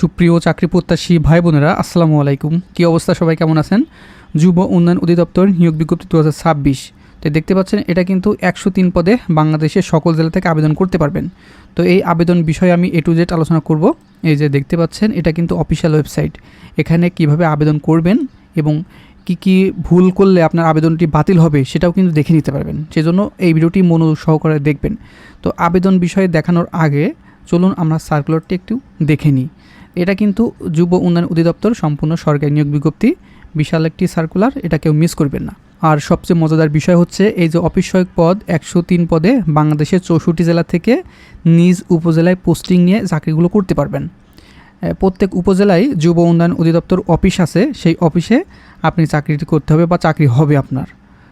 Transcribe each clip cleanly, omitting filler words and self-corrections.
সুপ্রিয় চাকরি প্রত্যাশী ভাই বোনেরা, আসসালামু আলাইকুম। কী অবস্থা, সবাই কেমন আছেন? যুব উন্নয়ন অধিদপ্তর নিয়োগ বিজ্ঞপ্তি 2026। তো দেখতে পাচ্ছেন, এটা কিন্তু 103 পদে বাংলাদেশের সকল জেলা থেকে আবেদন করতে পারবেন। তো এই আবেদন বিষয়ে আমি A to Z আলোচনা করব। এই যে দেখতে পাচ্ছেন, এটা কিন্তু অফিসিয়াল ওয়েবসাইট। এখানে কিভাবে আবেদন করবেন এবং কি ভুল করলে আপনার আবেদনটি বাতিল হবে সেটাও কিন্তু দেখে নিতে পারবেন। সেজন্য এই ভিডিওটি মনোযোগ সহকারে দেখবেন। তো আবেদন বিষয়ে দেখানোর আগে চলুন আমরা সার্কুলারটি একটু দেখে নিই। এটা কিন্তু যুব উন্নয়ন অধিদপ্তর সম্পূর্ণ সরকারি নিয়োগ বিজ্ঞপ্তি, বিশাল একটি সার্কুলার, এটা কেউ মিস করবেন না। আর সবচেয়ে মজাদার বিষয় হচ্ছে এই যে অফিস সহায়ক পদ 103 পদে বাংলাদেশের 64 জেলা থেকে নিজ উপজেলায় পোস্টিং নিয়ে চাকরিগুলো করতে পারবেন। প্রত্যেক উপজেলায় যুব উন্নয়ন অধিদপ্তর অফিস আছে, সেই অফিসে আপনি চাকরিটি করতে হবে বা চাকরি হবে আপনার।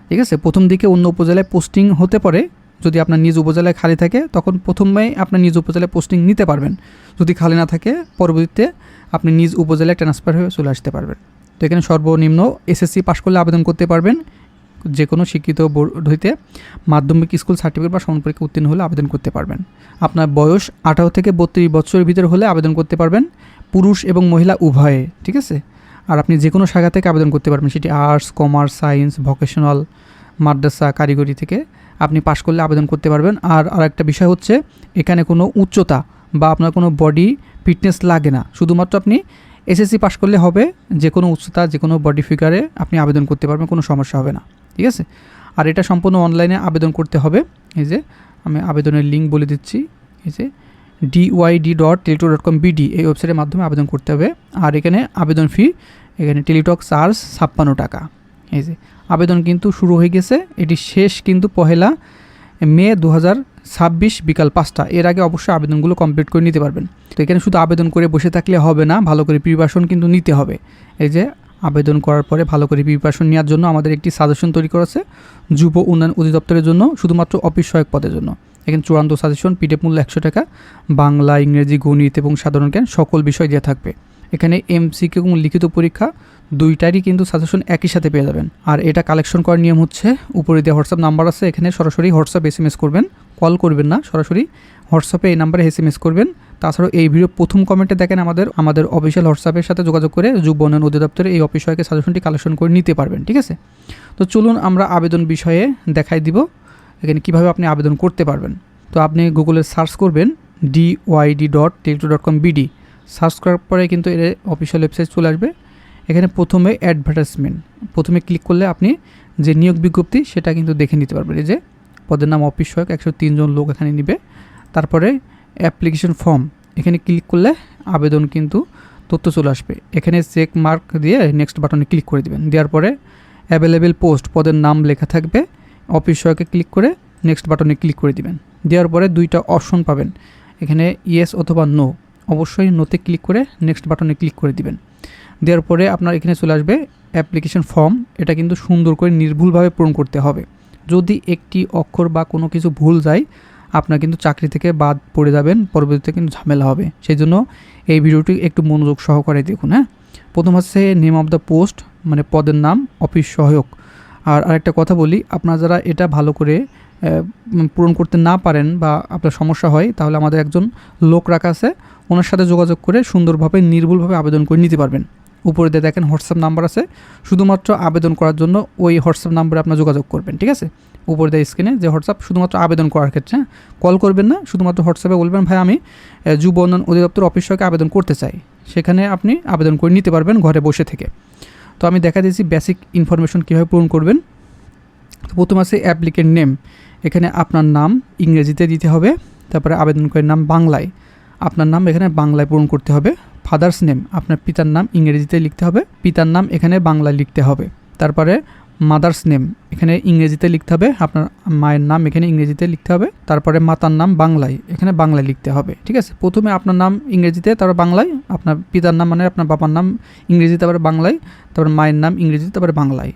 ঠিক আছে, প্রথম দিকে অন্য উপজেলায় পোস্টিং হতে পারে। যদি আপনার নিজ উপজেলায় খালি থাকে তখন প্রথমেই আপনার নিজ উপজেলায় পোস্টিং নিতে পারবেন। যদি খালি না থাকে পরবর্তীতে আপনি নিজ উপজেলায় ট্রান্সফার হয়ে চলে আসতে পারবেন। তো এখানে সর্বনিম্ন SSC পাশ করলে আবেদন করতে পারবেন। যে কোনো শিক্ষিত বোর্ড হইতে মাধ্যমিক স্কুল সার্টিফিকেট বা সমান পরীক্ষা উত্তীর্ণ হলে আবেদন করতে পারবেন। আপনার বয়স 18 থেকে 32 বছরের ভিতরে হলে আবেদন করতে পারবেন, পুরুষ এবং মহিলা উভয়ে। ঠিক আছে, আর আপনি যে কোনো শাখা থেকে আবেদন করতে পারবেন, সেটি আর্টস, কমার্স, সায়েন্স, ভোকেশনাল, মাদ্রাসা, কারিগরি থেকে আপনি পাশ করলে আবেদন করতে পারবেন। আর আরেকটা বিষয় হচ্ছে, এখানে কোনো উচ্চতা বা আপনার কোনো বডি ফিটনেস লাগে না, শুধুমাত্র আপনি SSC পাশ করলে হবে। যে কোনো উচ্চতা, যে কোনো বডি ফিগারে আপনি আবেদন করতে পারবেন, কোনো সমস্যা হবে না। ঠিক আছে, আর এটা সম্পূর্ণ অনলাইনে আবেদন করতে হবে। এই যে আমি আবেদনের লিঙ্ক বলে দিচ্ছি, এই যে dyd.teletalk.com/bd এই ওয়েবসাইটের মাধ্যমে আবেদন করতে হবে। আর এখানে আবেদন ফি, এখানে টেলিটক চার্জ 56 টাকা। এই যে আবেদন কিন্তু শুরু হয়ে গেছে, এটি শেষ কিন্তু 1 মে 2026 বিকাল 5টা। এর আগে অবশ্যই আবেদনগুলো কমপ্লিট করে নিতে পারবেন। তো এখানে শুধু আবেদন করে বসে থাকলে হবে না, ভালো করে প্রিপারেশন কিন্তু নিতে হবে। এই যে আবেদন করার পরে ভালো করে প্রিপারেশন নেওয়ার জন্য আমাদের একটি সাজেশন তৈরি করা আছে যুব উন্নয়ন অধিদপ্তরের জন্য, শুধুমাত্র অফিস সহায়ক পদের জন্য। এখানে চূড়ান্ত সাজেশন, PDF মূল্য 100 টাকা, বাংলা, ইংরেজি, গণিত এবং সাধারণ জ্ঞান সকল বিষয় দেওয়া থাকবে। এখানে MCQ এবং লিখিত পরীক্ষা দুইটারই কিন্তু সাজেশন একই সাথে পেয়ে যাবেন। আর এটা কালেকশন করার নিয়ম হচ্ছে, উপরে দেওয়া হোয়াটসঅ্যাপ নাম্বার আছে, এখানে সরাসরি হোয়াটসঅ্যাপ SMS করবেন, কল করবেন না, সরাসরি হোয়াটসঅ্যাপে এই নাম্বারে SMS করবেন। তাছাড়াও এই ভিডিও প্রথম কমেন্টে দেখেন আমাদের অফিসিয়াল হোয়াটসঅ্যাপের সাথে যোগাযোগ করে যুব উন্নয়ন অধিদপ্তরের এই অফিস সহায়কের সাজেশনটি কালেকশন করে নিতে পারবেন। ঠিক আছে, তো চলুন আমরা আবেদন বিষয়ে দেখাই দিব এখানে কীভাবে আপনি আবেদন করতে পারবেন। তো আপনি গুগলে সার্চ করবেন dyd.teletalk.com/bd, সার্চ করার পরে কিন্তু এর অফিসিয়াল ওয়েবসাইট চলে আসবে। এখানে প্রথমে অ্যাডভার্টাইজমেন্ট, প্রথমে ক্লিক করলে আপনি যে নিয়োগ বিজ্ঞপ্তি সেটা কিন্তু দেখে নিতে পারবেন। এই যে পদের নাম অফিস সহায়ক, 103 জন লোক এখানে নিবে। তারপরে অ্যাপ্লিকেশন ফর্ম, এখানে ক্লিক করলে আবেদন কিন্তু তথ্য চলে আসবে। এখানে চেক মার্ক দিয়ে নেক্সট বাটনে ক্লিক করে দিবেন। দেওয়ার পরে অ্যাভেলেবেল পোস্ট, পদের নাম লেখা থাকবে, অফিস সহায়কে ক্লিক করে নেক্সট বাটনে ক্লিক করে দিবেন। দেওয়ার পরে দুইটা অপশন পাবেন, এখানে ইয়েস অথবা নো, অবশ্যই নোতে ক্লিক করে নেক্সট বাটনে ক্লিক করে দিবেন। দেওয়ার পরে আপনার এখানে চলে আসবে অ্যাপ্লিকেশন ফর্ম। এটা কিন্তু সুন্দর করে নির্ভুলভাবে পূরণ করতে হবে। যদি একটি অক্ষর বা কোনো কিছু ভুল যায়, আপনার কিন্তু চাকরি থেকে বাদ পড়ে যাবেন, পরবর্তীতে কিন্তু ঝামেলা হবে। সেই জন্য এই ভিডিওটি একটু মনোযোগ সহকারে দেখুন। হ্যাঁ, প্রথম হচ্ছে নেম অফ দ্য পোস্ট, মানে পদের নাম অফিস সহায়ক। আর আরেকটা কথা বলি, আপনারা যারা এটা ভালো করে পূরণ করতে না পারেন বা আপনার সমস্যা হয়, তাহলে আমাদের একজন লোক রাখা আছে, ওনার সাথে যোগাযোগ করে সুন্দরভাবে নির্ভুলভাবে আবেদন করে নিতে পারবেন। উপরে দিয়ে দেখেন হোয়াটসঅ্যাপ নাম্বার আছে, শুধুমাত্র আবেদন করার জন্য ওই হোয়াটসঅ্যাপ নাম্বারে আপনার যোগাযোগ করবেন। ঠিক আছে, উপরে দেয় স্ক্রিনে যে হোয়াটসঅ্যাপ, শুধুমাত্র আবেদন করার ক্ষেত্রে কল করবেন না, শুধুমাত্র হোয়াটসঅ্যাপে বলবেন ভাই আমি যুব উন্নয়ন অধিদপ্তর অফিস সহায়কে আবেদন করতে চাই, সেখানে আপনি আবেদন করে নিতে পারবেন ঘরে বসে থেকে। তো আমি দেখা দিয়েছি বেসিক ইনফরমেশন কীভাবে পূরণ করবেন। তো প্রথম আছে অ্যাপ্লিকেন্ট নেম, এখানে আপনার নাম ইংরেজিতে দিতে হবে। তারপরে আবেদনকারীর নাম বাংলায়, আপনার নাম এখানে বাংলায় পূরণ করতে হবে। ফাদার্স নেম, আপনার পিতার নাম ইংরেজিতে লিখতে হবে, পিতার নাম এখানে বাংলায় লিখতে হবে। তারপরে মাদার্স নেম, এখানে ইংরেজিতে লিখতে হবে, আপনার মায়ের নাম এখানে ইংরেজিতে লিখতে হবে। তারপরে মাতার নাম বাংলায়, এখানে বাংলায় লিখতে হবে। ঠিক আছে, প্রথমে আপনার নাম ইংরেজিতে, তারপর বাংলায়, আপনার পিতার নাম মানে আপনার বাবার নাম ইংরেজিতে, তারপরে বাংলায়, তারপর মায়ের নাম ইংরেজিতে, তারপরে বাংলায়।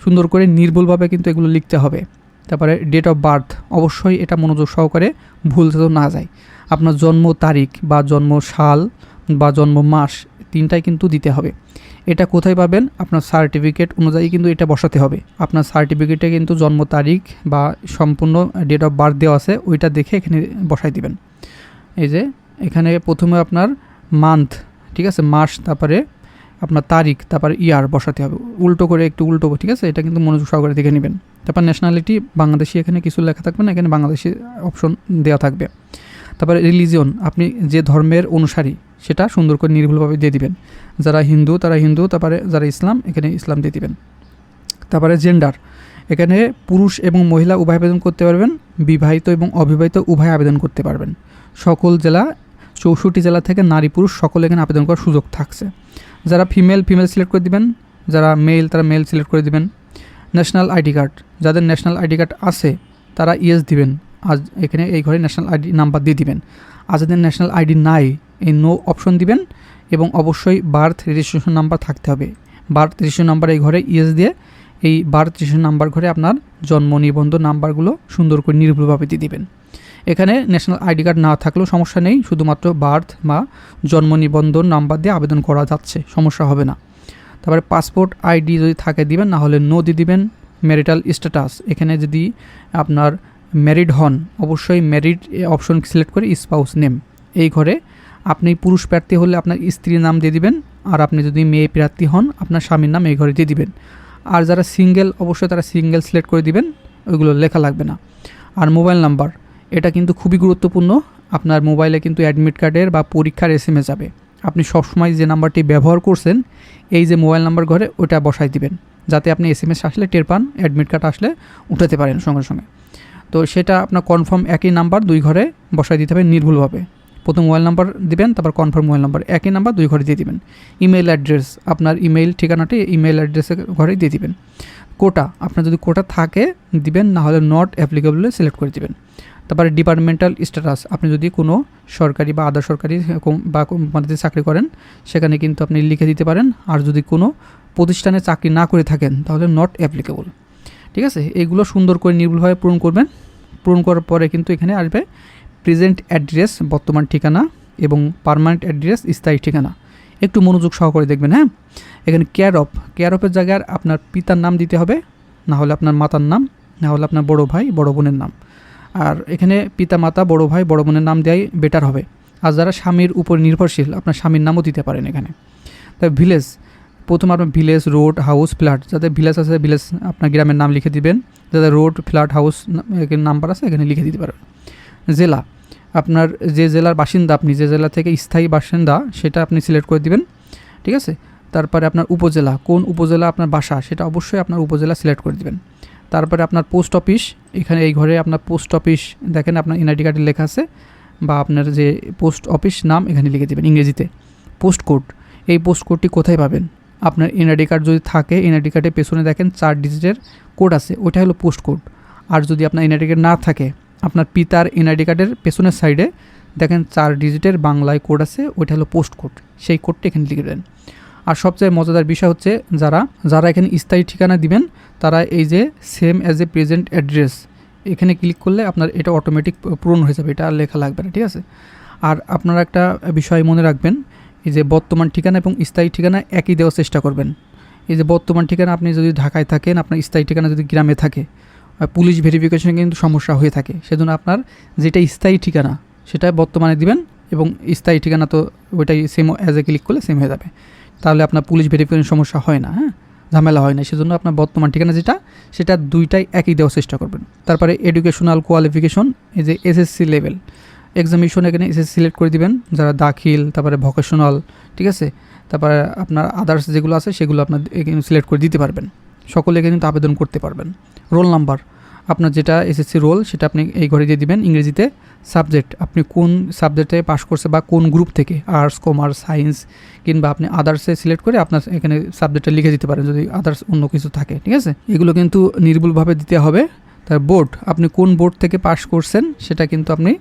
সুন্দর করে নির্ভুলভাবে কিন্তু এগুলো লিখতে হবে। তারপরে ডেট অফ বার্থ, অবশ্যই এটা মনোযোগ সহকারে ভুল যাতে না যায়। আপনার জন্ম তারিখ বা জন্ম সাল বা জন্ম মাস, তিনটাই কিন্তু দিতে হবে। এটা কোথায় পাবেন? আপনার সার্টিফিকেট অনুযায়ী কিন্তু এটা বসাতে হবে। আপনার সার্টিফিকেটে কিন্তু জন্ম তারিখ বা সম্পূর্ণ ডেট অফ বার্থ দেওয়া আছে, ওইটা দেখে এখানে বসাই দিবেন। এই যে এখানে প্রথমে আপনার মান্থ, ঠিক আছে, মাস, তারপরে আপনার তারিখ, তারপরে ইয়ার বসাতে হবে, উল্টো করে একটু উল্টো, ঠিক আছে, এটা কিন্তু মনোযোগ সহকারে দেখে নেবেন। তারপর ন্যাশনালিটি বাংলাদেশি, এখানে কিছু লেখা থাকবে না, এখানে বাংলাদেশি অপশন দেওয়া থাকবে। তারপরে রিলিজিয়ন, আপনি যে ধর্মের অনুসারী সেটা সুন্দর করে নির্ভুলভাবে দিয়ে দিবেন। যারা হিন্দু তারা হিন্দু, তারপরে যারা ইসলাম এখানে ইসলাম দিয়ে দিবেন। তারপরে জেন্ডার, এখানে পুরুষ এবং মহিলা উভয় আবেদন করতে পারবেন, বিবাহিত এবং অবিবাহিত উভয় আবেদন করতে পারবেন। সকল জেলা, 64 জেলা থেকে নারী পুরুষ সকলে এখানে আবেদন করার সুযোগ থাকছে। যারা ফিমেল সিলেক্ট করে দিবেন, যারা মেল তারা মেল সিলেক্ট করে দিবেন। ন্যাশনাল আইডি কার্ড, যাদের ন্যাশনাল আইডি কার্ড আছে তারা ইয়েস দিবেন, আজ এখানে এই ঘরে ন্যাশনাল আইডি নাম্বার দিয়ে দিবেন। আর যাদের ন্যাশনাল আইডি নাই এই নো অপশন দিবেন, এবং অবশ্যই বার্থ রেজিস্ট্রেশন নাম্বার থাকতে হবে। বার্থ রেজিস্ট্রেশন নাম্বার এই ঘরে ইয়েস দিয়ে এই বার্থ রেজিস্ট্রেশন নাম্বার ঘরে আপনার জন্ম নিবন্ধন নাম্বারগুলো সুন্দর করে নির্ভুলভাবে দিয়ে দিবেন। এখানে ন্যাশনাল আইডি কার্ড না থাকলেও সমস্যা নেই, শুধুমাত্র বার্থ বা জন্ম নিবন্ধন নাম্বার দিয়ে আবেদন করা যাচ্ছে, সমস্যা হবে না। তারপরে পাসপোর্ট আইডি যদি থাকে দিবেন, না হলে নো দিয়ে দিবেন। ম্যারিটাল স্ট্যাটাস, এখানে যদি আপনার ম্যারিড হন অবশ্যই ম্যারিড অপশন সিলেক্ট করে স্পাউস নেম, এই ঘরে আপনি পুরুষ প্রার্থী হলে আপনার স্ত্রীর নাম দিয়ে দিবেন, আর আপনি যদি মেয়ে প্রার্থী হন আপনার স্বামীর নাম এই ঘরে দিয়ে দিবেন। আর যারা সিঙ্গেল অবশ্যই তারা সিঙ্গেল সিলেক্ট করে দিবেন, ওইগুলো লেখা লাগবে না। আর মোবাইল নাম্বার, এটা কিন্তু খুবই গুরুত্বপূর্ণ, আপনার মোবাইলে কিন্তু অ্যাডমিট কার্ডের বা পরীক্ষার SMS যাবে, আপনি সবসময় যে নাম্বারটি ব্যবহার করছেন এই যে মোবাইল নাম্বার ঘরে ওটা বসাই দিবেন, যাতে আপনি SMS আসলে টের পান, অ্যাডমিট কার্ড আসলে উঠাতে পারেন সঙ্গে সঙ্গে। তো সেটা আপনার কনফার্ম একই নাম্বার 2 ঘরে বসাই দিতে হবে নির্ভুলভাবে। প্রথম মোবাইল নাম্বার দিবেন, তারপর কনফার্ম মোবাইল নাম্বার একই নাম্বার 2 ঘরে দিয়ে দিবেন। ইমেল অ্যাড্রেস, আপনার ইমেল ঠিকানাটি ইমেল অ্যাড্রেসের ঘরে দিয়ে দিবেন। কোটা, আপনার যদি কোটা থাকে দিবেন, না হলে নট অ্যাপ্লিকেবল সিলেক্ট করে দিবেন। তারপরে ডিপার্টমেন্টাল স্ট্যাটাস, আপনি যদি কোনো সরকারি বা আধা সরকারি বা কোম্পানিতে চাকরি করেন সেখানে কিন্তু আপনি লিখে দিতে পারেন। আর যদি কোনো প্রতিষ্ঠানে চাকরি না করে থাকেন তাহলে নট অ্যাপ্লিকেবল। ঠিক আছে, এইগুলো সুন্দর করে নির্ভুলভাবে পূরণ করবেন। পূরণ করার পরে কিন্তু এখানে আসবে প্রেজেন্ট অ্যাড্রেস বর্তমান ঠিকানা, এবং পার্মানেন্ট অ্যাড্রেস স্থায়ী ঠিকানা। একটু মনোযোগ সহকারে দেখবেন। হ্যাঁ, এখানে কেয়ার অফের জায়গায় আপনার পিতার নাম দিতে হবে, না হলে আপনার মাতার নাম, না হলে আপনার বড় ভাই বড় বোনের নাম। আর এখানে পিতা মাতা বড় ভাই বড় বোনের নাম দেওয়াই বেটার হবে। আর যারা স্বামীর উপর নির্ভরশীল আপনার স্বামীর নামও দিতে পারেন এখানে। তাই ভিলেজ, প্রথম আপনার ভিলেজ, রোড, হাউস, ফ্ল্যাট, যাদের ভিলেজ আছে ভিলেজ আপনার গ্রামের নাম লিখে দিবেন, যাদের রোড, ফ্ল্যাট, হাউস এখানে নাম্বার আছে এখানে লিখে দিতে পারবেন। জেলা, আপনার যে জেলার বাসিন্দা, আপনি যে জেলা থেকে স্থায়ী বাসিন্দা সেটা আপনি সিলেক্ট করে দিবেন। ঠিক আছে, তারপরে আপনার উপজেলা, কোন উপজেলা আপনার বাসা সেটা অবশ্যই আপনার উপজেলা সিলেক্ট করে দিবেন। তারপরে আপনার পোস্ট অফিস, এখানে এই ঘরে আপনার পোস্ট অফিস দেখেন আপনার এনআইডি কার্ডে লেখা আছে, বা আপনার যে পোস্ট অফিস নাম এখানে লিখে দেবেন ইংরেজিতে। পোস্ট কোড, এই পোস্ট কোডটি কোথায় পাবেন? আপনার এনআইডি কার্ড যদি থাকে এনআইডি কার্ডের পেছনে দেখেন 4 ডিজিটের কোড আছে, ওটা হলো পোস্ট কোড। আর যদি আপনার এনআইডি কার্ড না থাকে আপনার পিতার এনআইডি কার্ডের পেছনের সাইডে দেখেন 4 ডিজিটের বাংলায় কোড আছে, ওইটা হলো পোস্ট কোড, সেই কোডটি এখানে লিখে দেবেন। আর সবচেয়ে মজাদার বিষয় হচ্ছে যারা এখানে স্থায়ী ঠিকানা দিবেন তারা এই যে same as a present address এখানে ক্লিক করলে আপনার এটা অটোমেটিক পূরণ হয়ে যাবে, এটা আর লেখা লাগবে না। ঠিক আছে, আর আপনারা একটা বিষয় মনে রাখবেন, এই যে বর্তমান ঠিকানা এবং স্থায়ী ঠিকানা একই দেওয়ার চেষ্টা করবেন। এই যে বর্তমান ঠিকানা আপনি যদি ঢাকায় থাকেন, আপনার স্থায়ী ঠিকানা যদি গ্রামে থাকে, পুলিশ ভেরিফিকেশনে কিন্তু সমস্যা হয়ে থাকে, সেজন্য আপনার যেটা স্থায়ী ঠিকানা সেটা বর্তমানে দিবেন, এবং স্থায়ী ঠিকানা তো ওইটাই সেম অ্যাজ এ ক্লিক করলে সেম হয়ে যাবে, তাহলে আপনার পুলিশ ভেরিফিকেশন সমস্যা হয় না, হ্যাঁ, ঝামেলা হয় না। সেজন্য আপনার বর্তমান ঠিকানা যেটা সেটা দুইটাই একই দেওয়ার চেষ্টা করবেন। তারপরে এডুকেশনাল কোয়ালিফিকেশন, এই যে এসএসসি লেভেল এক্সামিনেশন এখানে এসএসসি সিলেক্ট করে দিবেন, যারা দাখিল, তারপরে ভোকেশনাল, ঠিক আছে, তারপরে আপনার আদার্স যেগুলো আছে সেগুলো আপনার এখানে সিলেক্ট করে দিতে পারবেন, সকলে কিন্তু আবেদন করতে পারবেন। রোল নাম্বার, আপনার যেটা এসএসসি রোল সেটা আপনি এই ঘরে দিয়ে দিবেন ইংরেজিতে। সাবজেক্ট, আপনি কোন সাবজেক্টে পাস করছে বা কোন গ্রুপ থেকে, আর্টস, কমার্স, সায়েন্স কিংবা আপনি আদার্সে সিলেক্ট করে আপনার এখানে সাবজেক্টটা লিখে দিতে পারেন যদি আদার্স অন্য কিছু থাকে। ঠিক আছে, এগুলো কিন্তু নির্ভুলভাবে দিতে হবে। তার বোর্ড, আপনি কোন বোর্ড থেকে পাস করছেন সেটা কিন্তু আপনি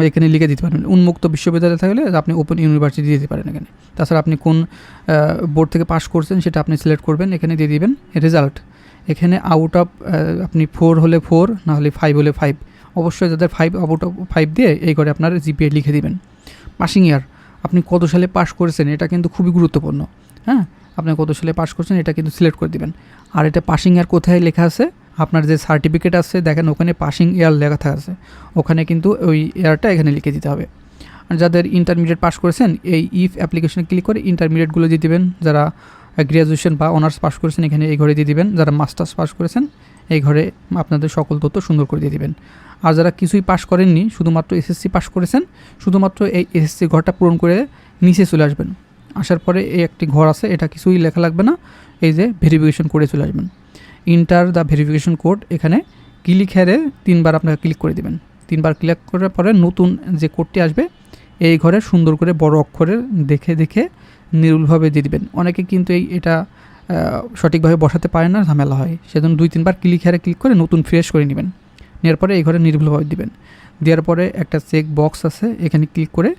এখানে লিখে দিতে পারেন। উন্মুক্ত বিশ্ববিদ্যালয় থাকলে আপনি ওপেন ইউনিভার্সিটি দিতে পারেন এখানে। তাছাড়া আপনি কোন বোর্ড থেকে পাস করছেন সেটা আপনি সিলেক্ট করবেন, এখানে দিয়ে দিবেন। রেজাল্ট, এখানে আউট অফ আপনি 4 হলে 4, না হলে 5 হলে 5, অবশ্যই যাদের 5 আউট অফ 5 দিয়ে এই করে আপনার জিপিএ লিখে দিবেন। পাসিং ইয়ার, আপনি কত সালে পাস করেছেন এটা কিন্তু খুবই গুরুত্বপূর্ণ। হ্যাঁ, আপনি কত সালে পাস করছেন এটা কিন্তু সিলেক্ট করে দিবেন। আর এটা পাসিং ইয়ার কোথায় লেখা আছে, আপনার যে সার্টিফিকেট আছে দেখেন ওখানে পাসিং ইয়ার লেখা আছে, ওখানে কিন্তু ওই ইয়ারটা এখানে লিখে দিতে হবে। আর যাদের ইন্টারমিডিয়েট পাস করেছেন এই ইফ অ্যাপ্লিকেশনে ক্লিক করে ইন্টারমিডিয়েটগুলো দিয়ে দিবেন। যারা গ্র্যাজুয়েশন বা অনার্স পাস করেছেন এখানে এই ঘরে দিয়ে দিবেন। যারা মাস্টার্স পাস করেছেন এই ঘরে আপনাদের সকল তথ্য সুন্দর করে দিয়ে দিবেন। আর যারা কিছুই পাস করেননি, শুধুমাত্র এসএসসি পাস করেছেন, শুধুমাত্র এই এসএসসি ঘরটা পূরণ করে নিচে চলে আসবেন। আসার পরে এই একটি ঘর আছে, এটা কিছুই লেখা লাগবে না, এই যে ভেরিফিকেশন করে চলে আসবেন। ইন্টার দ্য ভেরিফিকেশন কোড, এখানে ক্লিক হেরে 3 বার আপনাকে ক্লিক করে দেবেন। 3 বার ক্লিক করার পরে নতুন যে কোডটি আসবে এই ঘরে সুন্দর করে বড় অক্ষরে দেখে দেখে নির্ভুলভাবে দিয়ে দিবেন। অনেকে কিন্তু এটা সঠিকভাবে বসাতে পারে না, ঝামেলা হয়, সেজন্য 2-3 বার ক্লিক হেরে ক্লিক করে নতুন ফ্রেশ করে নেবেন। নেওয়ার পরে এই ঘরে নির্ভুলভাবে দিবেন। দেওয়ার পরে একটা চেক বক্স আছে, এখানে ক্লিক করে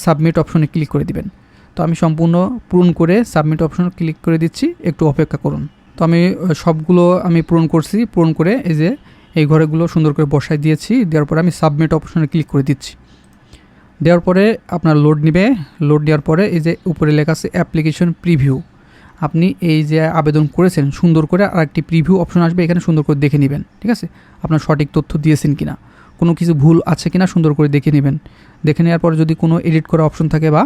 সাবমিট অপশনে ক্লিক করে দিবেন। তো আমি সম্পূর্ণ পূরণ করে সাবমিট অপশনে ক্লিক করে দিচ্ছি, একটু অপেক্ষা করুন। তো আমি সবগুলো পূরণ করছি, পূরণ করে এই যে এই ঘরেগুলো সুন্দর করে বসায় দিয়েছি। দেওয়ার পরে আমি সাবমিট অপশনে ক্লিক করে দিচ্ছি। দেওয়ার পরে আপনার লোড নেবে। লোড দেওয়ার পরে এই যে উপরে লেখা আছে অ্যাপ্লিকেশন প্রিভিউ, আপনি এই যে আবেদন করেছেন সুন্দর করে আরেকটি প্রিভিউ অপশন আসবে, এখানে সুন্দর করে দেখে নেবেন, ঠিক আছে, আপনার সঠিক তথ্য দিয়েছেন কিনা, কোনো কিছু ভুল আছে কিনা সুন্দর করে দেখে নেবেন। দেখে নেওয়ার পরে যদি কোনো এডিট করা অপশন থাকে বা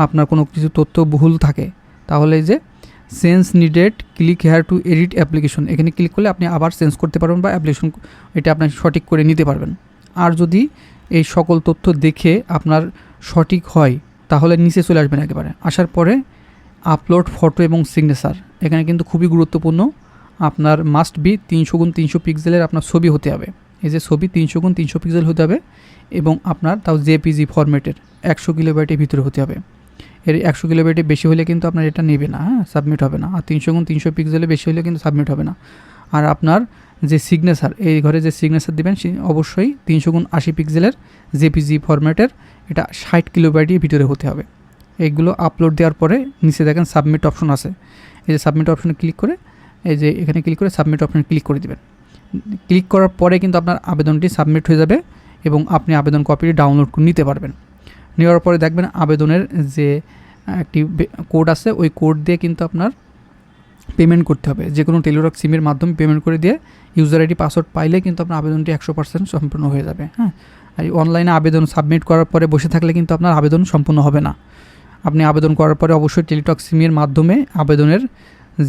আপনার কোনো কিছু তথ্য ভুল থাকে তাহলে এই যে change needed click here two edit application, এখানে ক্লিক করলে আপনি আবার চেঞ্জ করতে পারবেন বা অ্যাপ্লিকেশন এটা আপনি সঠিক করে নিতে পারবেন। আর যদি এই সকল তথ্য দেখে আপনার সঠিক হয় তাহলে নিচে চলে আসবেন। একেবারে আসার পরে আপলোড ফটো এবং সিগনেচার, এখানে কিন্তু খুবই গুরুত্বপূর্ণ, আপনার মাস্ট বি 300x300 পিক্সেলের আপনার ছবি হতে হবে। এই যে ছবি 300x300 পিক্সেল হতে হবে এবং আপনার তাও জেপিজি ফরম্যাটের 100 কিলোবাইটের ভিতরে হতে হবে। এর 100 কিলোবাইটের বেশি হলে কিন্তু আপনার এটা নেবে না, হ্যাঁ, সাবমিট হবে না। আর 300x300 পিক্সেলের বেশি হলে কিন্তু সাবমিট হবে না। আর আপনার যে সিগনেচার, এই ঘরে যে সিগনেচার দেবেন অবশ্যই 300x80 পিক্সেলের জেপিজি ফরম্যাটের, এটা 60 কিলোবাইটের ভিতরে হতে হবে। এইগুলো আপলোড দেওয়ার পরে নিচে দেখেন সাবমিট অপশন আছে, এই যে সাবমিট অপশনে ক্লিক করে এই যে এখানে ক্লিক করে সাবমিট অপশনে ক্লিক করে দেবেন। ক্লিক করার পরে কিন্তু আপনার আবেদনটি সাবমিট হয়ে যাবে এবং আপনি আবেদন কপিটি ডাউনলোড করে নিতে পারবেন। নেওয়ার পরে দেখবেন আবেদনের যে একটি কোড আছে, ওই কোড দিয়ে কিন্তু আপনার পেমেন্ট করতে হবে। যে কোনো টেলিটক সিমের মাধ্যমে পেমেন্ট করে দিয়ে ইউজার আইডি পাসওয়ার্ড পাইলে কিন্তু আপনার আবেদনটি 100% সম্পূর্ণ হয়ে যাবে। হ্যাঁ, আর অনলাইনে আবেদন সাবমিট করার পরে বসে থাকলে কিন্তু আপনার আবেদন সম্পূর্ণ হবে না। আপনি আবেদন করার পরে অবশ্যই টেলিটক সিমের মাধ্যমে আবেদনের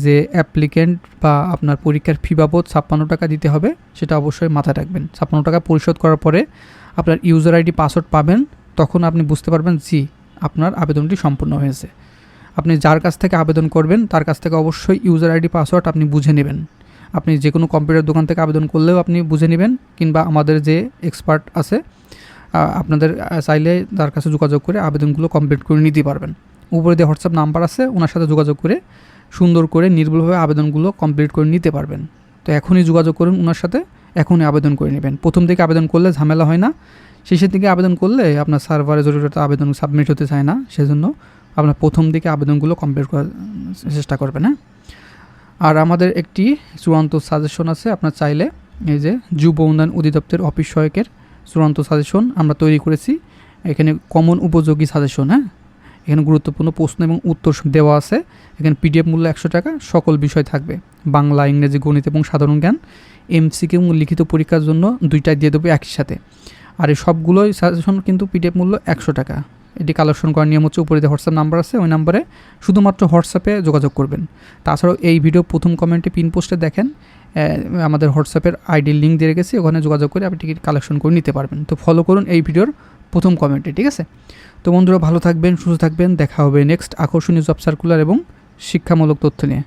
যে অ্যাপ্লিক্যান্ট বা আপনার পরীক্ষার ফি বাবদ 56 টাকা দিতে হবে, সেটা অবশ্যই মাথায় রাখবেন। 56 টাকা পরিশোধ করার পরে আপনার ইউজার আইডি পাসওয়ার্ড পাবেন, তখন আপনি বুঝতে পারবেন জি আপনার আবেদনটি সম্পূর্ণ হয়েছে। আপনি যার কাছ থেকে আবেদন করবেন তার কাছ থেকে অবশ্যই ইউজার আইডি পাসওয়ার্ড আপনি বুঝে নেবেন। আপনি যে কোনো কম্পিউটার দোকান থেকে আবেদন করলেও আপনি বুঝে নেবেন, কিংবা আমাদের যে এক্সপার্ট আছে আপনাদের চাইলে তার কাছে যোগাযোগ করে আবেদনগুলো কমপ্লিট করে নিতে পারবেন। উপরে যে হোয়াটসঅ্যাপ নাম্বার আছে ওনার সাথে যোগাযোগ করে সুন্দর করে নির্ভুলভাবে আবেদনগুলো কমপ্লিট করে নিতে পারবেন। তো এখনই যোগাযোগ করুন ওনার সাথে, এখনই আবেদন করে নেবেন। প্রথম থেকে আবেদন করলে ঝামেলা হয় না, শেষের দিকে আবেদন করলে আপনার সার্ভারে জরুরত আবেদন সাবমিট হতে চায় না, সেজন্য আপনার প্রথম দিকে আবেদনগুলো কমপ্লিট করার চেষ্টা করবেন। হ্যাঁ, আর আমাদের একটি চূড়ান্ত সাজেশন আছে, আপনার চাইলে এই যে যুব উন্নয়ন অধিদপ্তর অফিস সহায়কের চূড়ান্ত সাজেশন আমরা তৈরি করেছি। এখানে কমন উপযোগী সাজেশন, হ্যাঁ, এখানে গুরুত্বপূর্ণ প্রশ্ন এবং উত্তর দেওয়া আছে। এখানে পিডিএফ মূল্য 100 টাকা, সকল বিষয় থাকবে, বাংলা, ইংরেজি, গণিত এবং সাধারণ জ্ঞান। এমসিকিউ এবং লিখিত পরীক্ষার জন্য 2টাই দিয়ে দেবো একই সাথে। আর এই সবগুলোই সাজেশন কিন্তু পিডিএফ মূল্য 100 টাকা। এটি কালেকশন করার নিয়ম হচ্ছে উপরে যে হোয়াটসঅ্যাপ নাম্বার আছে ওই নাম্বারে শুধুমাত্র হোয়াটসঅ্যাপে যোগাযোগ করবেন। তাছাড়াও এই ভিডিও প্রথম কমেন্টে পিন পোস্টে দেখেন আমাদের হোয়াটসঅ্যাপের আইডির লিঙ্ক দিয়ে রেখেছি, ওখানে যোগাযোগ করে আপনি টিকিট কালেকশন করে নিতে পারবেন। তো ফলো করুন এই ভিডিওর প্রথম কমেন্টে, ঠিক আছে? তো বন্ধুরা ভালো থাকবেন, সুস্থ থাকবেন, দেখা হবে নেক্সট আকর্ষণীয় জব সার্কুলার এবং শিক্ষামূলক তথ্য নিয়ে।